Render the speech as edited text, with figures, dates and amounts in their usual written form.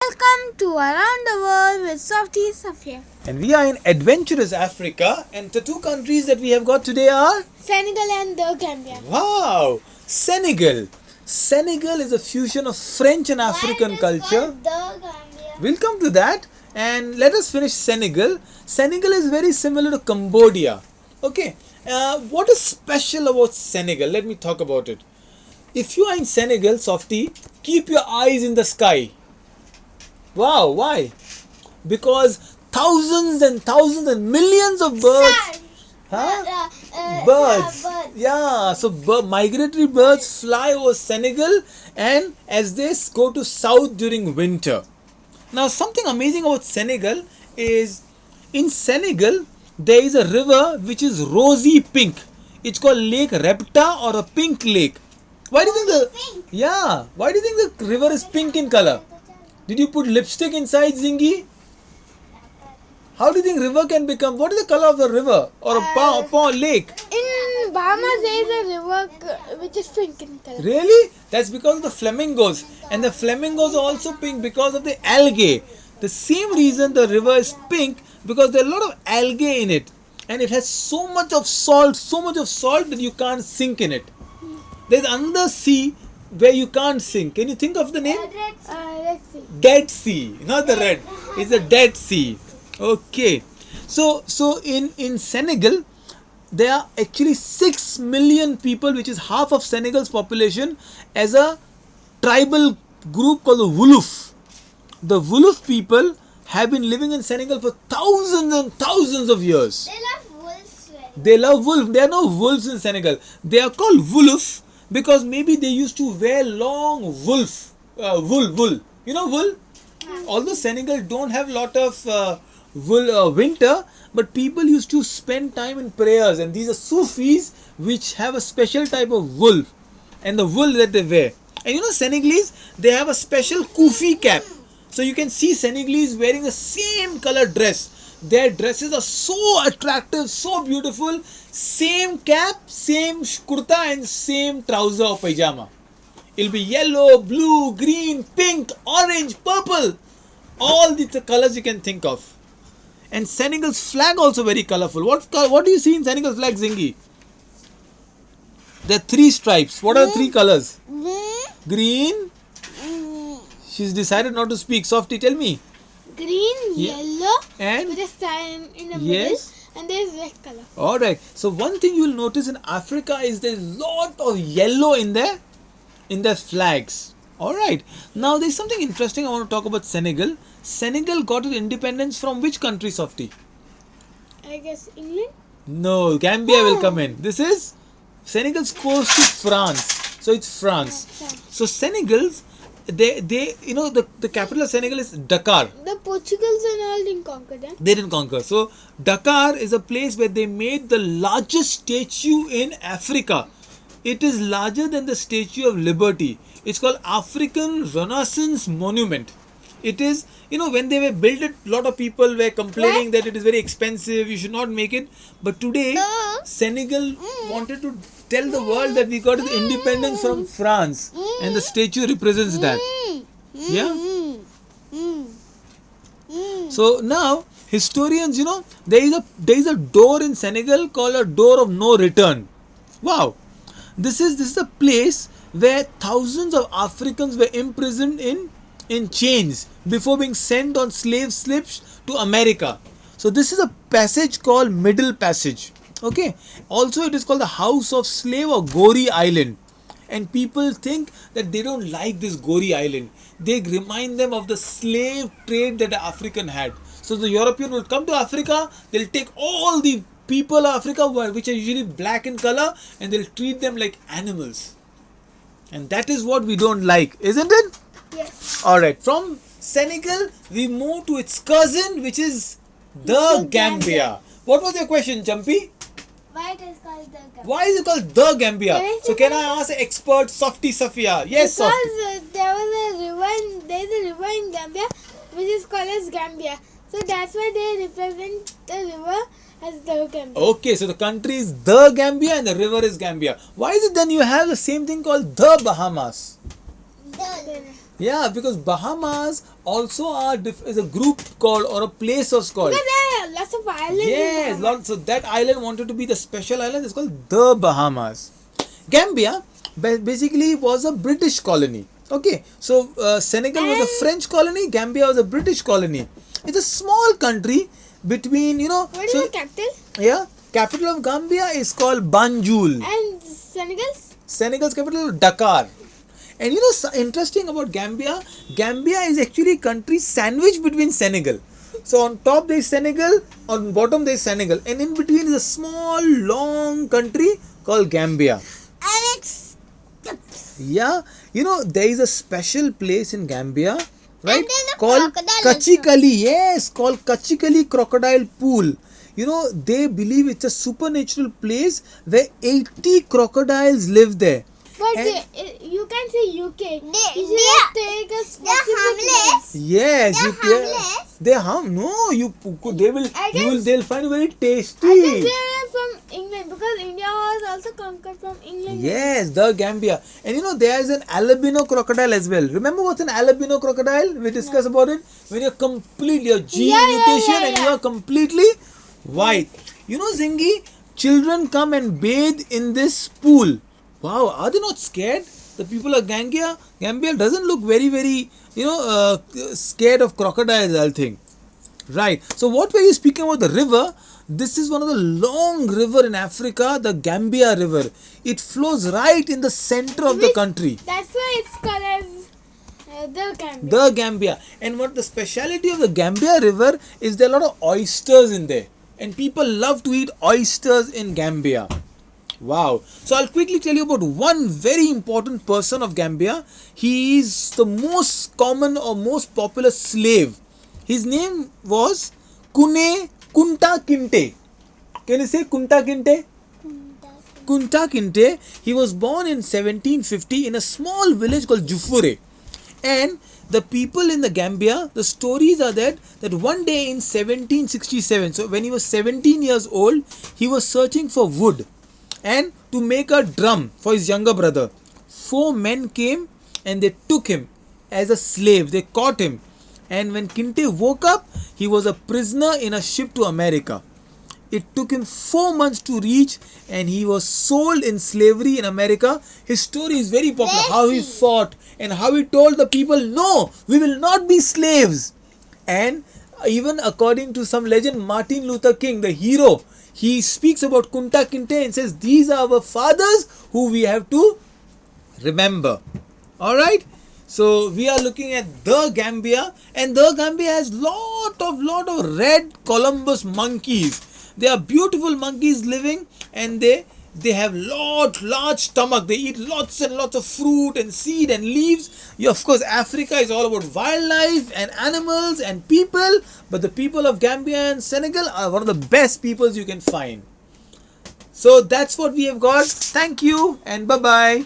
Welcome to Around the World with Softy Safiyah. And we are in Adventurous Africa, and the two countries that we have got today are Senegal and the Gambia. wow, Senegal. Senegal is a fusion of French and African culture. The Gambia. We'll come to that, and let us finish Senegal. Senegal is very similar to Cambodia. Okay, what is special about Senegal? Let me talk about it. If you are in Senegal, Softy, keep your eyes in the sky. Wow, why? Because thousands and thousands and millions of birds. Birds. Yeah, so migratory birds fly over Senegal and as they go to south during winter. Now, something amazing about Senegal is in Senegal there is a river which is rosy pink. It's called Lake Repta or a pink lake. Why do you think why do you think the river is pink in color? Did you put lipstick inside, Zingy? How do you think river can become? What is the color of the river or a pond lake? In Bahamas there is a river which is pink in color. Really? That's because of the flamingos. And the flamingos are also pink because of the algae. The same reason the river is pink because there are a lot of algae in it. And it has so much of salt that you can't sink in it. There's another sea where you can't sink. Can you think of the name? Let's see. Dead Sea. Not the red. It's the Dead Sea. Okay. So in Senegal, there are actually 6 million people, which is half of Senegal's population, as a tribal group called the Wolof. The Wolof people have been living in Senegal for thousands and thousands of years. They love wolves. They love wolf. There are no wolves in Senegal. They are called Wolof because maybe they used to wear long wool. You know wool? Although Senegal don't have lot of wool winter, but people used to spend time in prayers, and these are Sufis which have a special type of wool, and the wool that they wear. And you know Senegalese, they have a special kufi cap. So you can see Senegalese wearing the same color dress. Their dresses are so attractive, so beautiful. Same cap, same kurta and same trouser or pajama. It'll be yellow, blue, green, pink, orange, purple. All the colors you can think of. And Senegal's flag also very colorful. What do you see in Senegal's flag, Zingy? There are 3 stripes. What are the 3 colors? Green. She's decided not to speak. Softy, tell me. Green, yellow, and with a star in the yes, middle, and there is red color. Alright. So one thing you will notice in Africa is there's a lot of yellow in their flags. Alright. Now there's something interesting I want to talk about Senegal. Senegal got its independence from which country, Softy? I guess England? No, Gambia will come in. This is Senegal's close to France. So it's France. So Senegal's they you know the capital of Senegal is Dakar. The Portugals and all didn't conquer them. They didn't conquer. So Dakar is a place where they made the largest statue in Africa. It is larger than the Statue of Liberty. It's called African Renaissance Monument. It is, you know, when they were built it, a lot of people were complaining that it is very expensive, you should not make it. But today, Senegal wanted to tell the world that we got independence from France. And the statue represents that. Yeah? So now, historians, you know, there is a door in Senegal called a door of no return. Wow. This is a place where thousands of Africans were imprisoned in chains before being sent on slave ships to America. So this is a passage called Middle Passage. Okay. Also it is called the House of Slave or Gori Island. And people think that they don't like this Gori Island. They remind them of the slave trade that the African had. So the European will come to Africa, they'll take all the people of Africa which are usually black in color and they'll treat them like animals. And that is what we don't like, isn't it? Yes. Alright, from Senegal we move to its cousin which is the Gambia. What was your question, Jumpy? Why it is called the Gambia? Why is it called the Gambia? So can I ask an expert, Softy Safiyah? Yes, Softy. Because there is a river in Gambia which is called as Gambia. So that's why they represent the river as the Gambia. Okay, so the country is the Gambia and the river is Gambia. Why is it then you have the same thing called the Bahamas? Yeah, because Bahamas also is a group called, or a place was called. Because there are lots of islands. Yes, in Bahamas. so that island wanted to be the special island. It's called the Bahamas. Gambia basically was a British colony. Okay, so Senegal was a And- French colony. Gambia was a British colony. It's a small country between, What is so, the capital? yeah, capital of Gambia is called Banjul. And Senegal's? Senegal's capital Dakar. And interesting about Gambia, Gambia is actually a country sandwiched between Senegal. So on top there is Senegal, on bottom there is Senegal, and in between is a small long country called Gambia. And it's Yeah, there is a special place in Gambia, right? And then a Called crocodile Kachikali. Yes, called Kachikali Crocodile Pool. They believe it's a supernatural place where 80 crocodiles live there. But And- you can say UK. You should they- take a they're harmless. Yes, They're harmless. they harm. No, they will. I You will. guess- They'll find it very I guess tasty. they are from England because India was also conquered from England. Yes, the Gambia, and there is an albino crocodile as well. Remember what's an albino crocodile? We discussed about it. When you're completely your gene Yeah, mutation and yeah. you are completely white. Zingy, children come and bathe in this pool. Wow, are they not scared? The people of Gambia doesn't look very scared of crocodiles, I think. Right. So what were you speaking about the river? This is one of the long river in Africa, the Gambia River. It flows right in the center of the country. That's why it's called as the Gambia. The Gambia. And what the speciality of the Gambia River is, there are a lot of oysters in there. And people love to eat oysters in Gambia. Wow. So I'll quickly tell you about one very important person of Gambia. He is the most common or most popular slave. His name was Kunta Kinte. Can you say Kunta Kinte? Kunta Kinte. He was born in 1750 in a small village called Jufure. And the people in the Gambia, the stories are that one day in 1767, so when he was 17 years old, he was searching for wood and to make a drum for his younger brother. 4 men came and they took him as a slave. They caught him, and when Kinte woke up, he was a prisoner in a ship to America. It took him 4 months to reach, and he was sold in slavery in America. His story is very popular, how he fought and how he told the people, no, we will not be slaves. And even according to some legend, Martin Luther King, the hero, he speaks about Kunta Kinte and says, these are our fathers who we have to remember. Alright? So we are looking at the Gambia, and the Gambia has lot of red Columbus monkeys. They are beautiful monkeys living, and they have large stomach. They eat lots and lots of fruit and seed and leaves. Of course, Africa is all about wildlife and animals and people, but the people of Gambia and Senegal are one of the best peoples you can find. So that's what we have got. Thank you and bye bye.